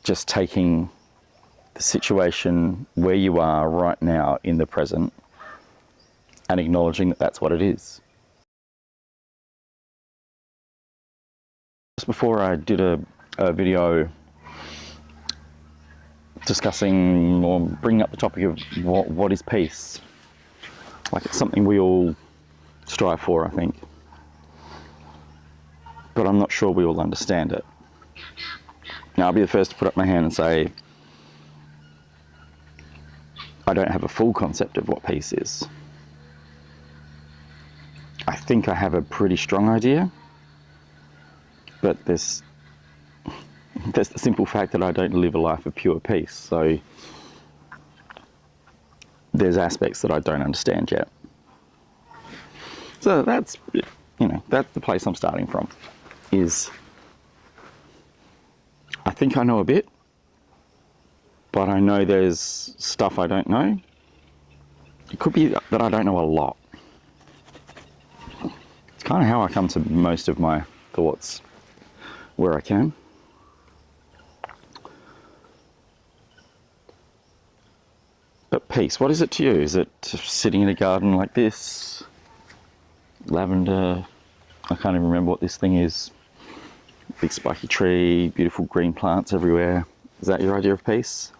just taking the situation where you are right now in the present and acknowledging that that's what it is. Just before I did a video discussing or bringing up the topic of what is peace. Like, it's something we all strive for, I think. But I'm not sure we all understand it. Now, I'll be the first to put up my hand and say, I don't have a full concept of what peace is. I think I have a pretty strong idea, but there's the simple fact that I don't live a life of pure peace, so there's aspects that I don't understand yet. So that's the place I'm starting from, is I think I know a bit, but I know there's stuff I don't know. It could be that I don't know a lot. It's kind of how I come to most of my thoughts where I can. But peace, what is it to you? Is it sitting in a garden like this? Lavender, I can't even remember what this thing is. Big spiky tree, beautiful green plants everywhere. Is that your idea of peace?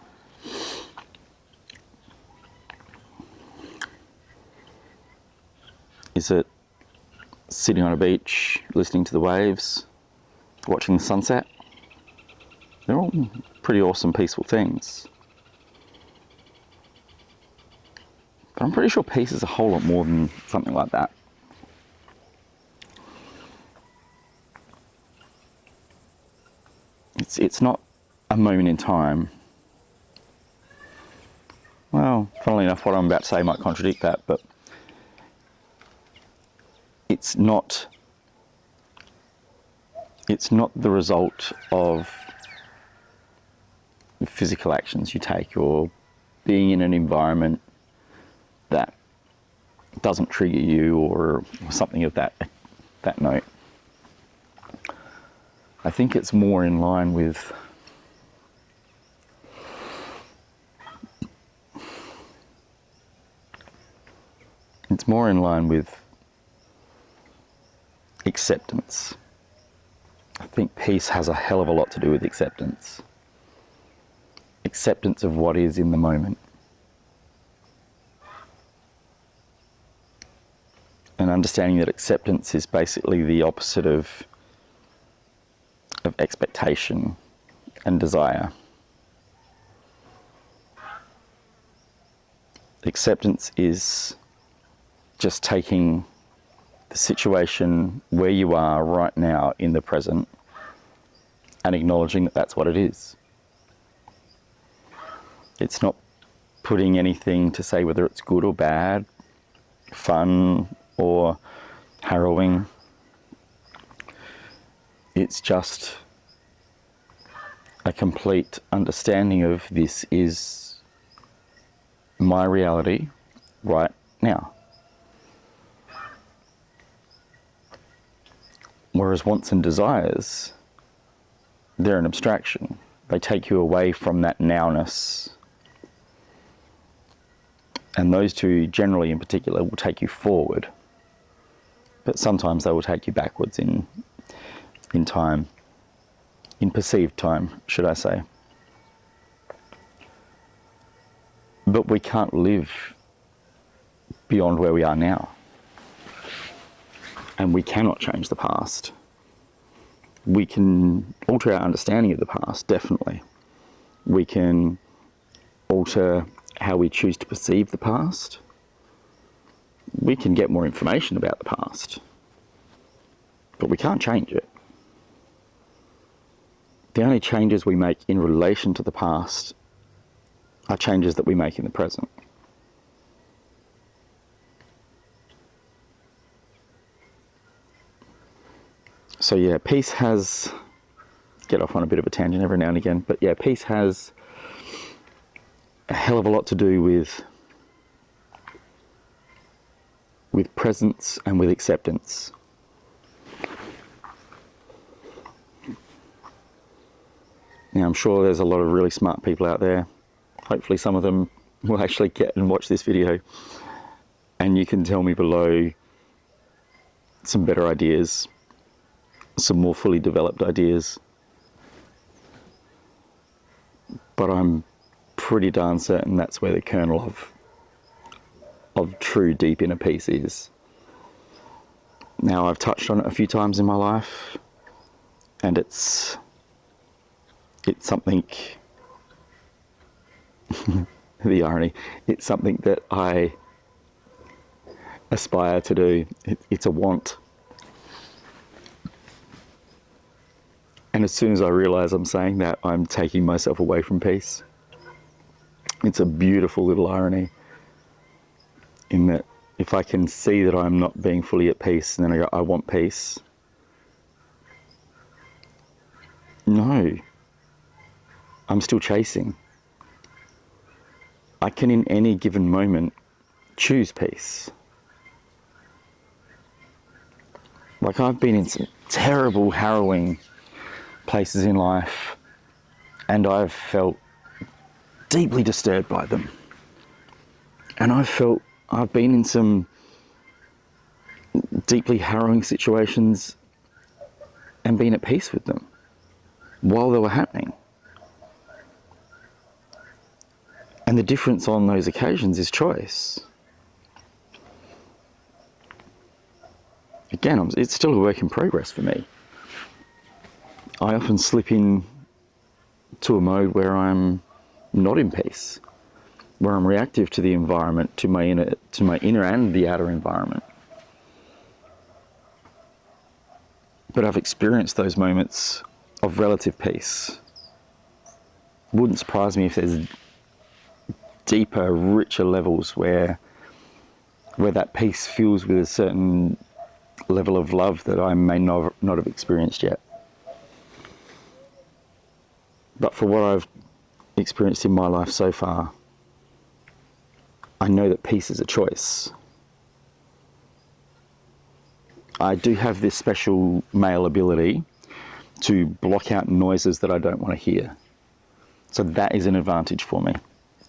Is it sitting on a beach, listening to the waves, watching the sunset? They're all pretty awesome, peaceful things. But I'm pretty sure peace is a whole lot more than something like that. It's not a moment in time. Well, funnily enough, what I'm about to say might contradict that, but it's not the result of physical actions you take or being in an environment that doesn't trigger you or something of that note. I think it's more in line with acceptance. I think peace has a hell of a lot to do with acceptance. Acceptance of what is in the moment. And understanding that acceptance is basically the opposite of expectation and desire. Acceptance is just taking the situation where you are right now in the present and acknowledging that that's what it is. It's not putting anything to say whether it's good or bad, fun or harrowing. It's just a complete understanding of this is my reality right now. Whereas wants and desires, they're an abstraction. They take you away from that nowness. And those two, generally in particular, will take you forward. But sometimes they will take you backwards in time, in perceived time, should I say. But we can't live beyond where we are now. And we cannot change the past. We can alter our understanding of the past, definitely. We can alter how we choose to perceive the past. We can get more information about the past, but we can't change it. The only changes we make in relation to the past are changes that we make in the present. So yeah, peace has, get off on a bit of a tangent every now and again, but yeah, peace has a hell of a lot to do with presence and with acceptance. Now, I'm sure there's a lot of really smart people out there. Hopefully some of them will actually get and watch this video, and you can tell me below some better ideas, some more fully developed ideas. But I'm pretty darn certain that's where the kernel of true deep inner peace is. Now, I've touched on it a few times in my life, and it's something, the irony, it's something that I aspire to do. It's a want. And as soon as I realise I'm saying that, I'm taking myself away from peace. It's a beautiful little irony in that if I can see that I'm not being fully at peace, and then I go, I want peace. No, I'm still chasing. I can in any given moment choose peace. Like, I've been in some terrible, harrowing places in life, and I've felt deeply disturbed by them. And I've been in some deeply harrowing situations and been at peace with them while they were happening. And the difference on those occasions is choice. Again, it's still a work in progress for me. I often slip in to a mode where I'm not in peace, where I'm reactive to the environment, to my inner and the outer environment. But I've experienced those moments of relative peace. Wouldn't surprise me if there's deeper, richer levels where that peace fills with a certain level of love that I may not have experienced yet. But for what I've experienced in my life so far, I know that peace is a choice. I do have this special male ability to block out noises that I don't want to hear. So that is an advantage for me.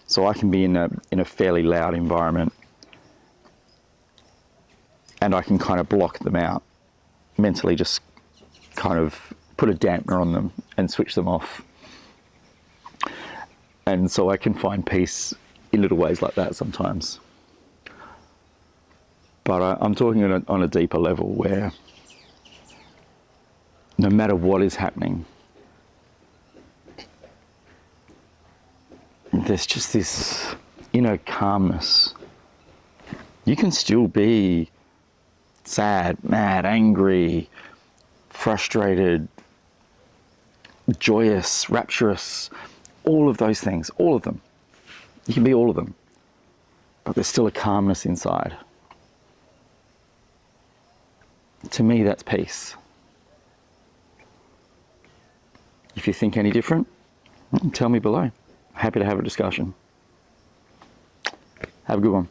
So I can be in a fairly loud environment, and I can kind of block them out mentally, just kind of put a dampener on them and switch them off. And so I can find peace in little ways like that sometimes. But I'm talking on a deeper level where no matter what is happening, there's just this inner calmness. You can still be sad, mad, angry, frustrated, joyous, rapturous, all of those things, all of them. You can be all of them, but there's still a calmness inside. To me, that's peace. If you think any different, tell me below. Happy to have a discussion. Have a good one.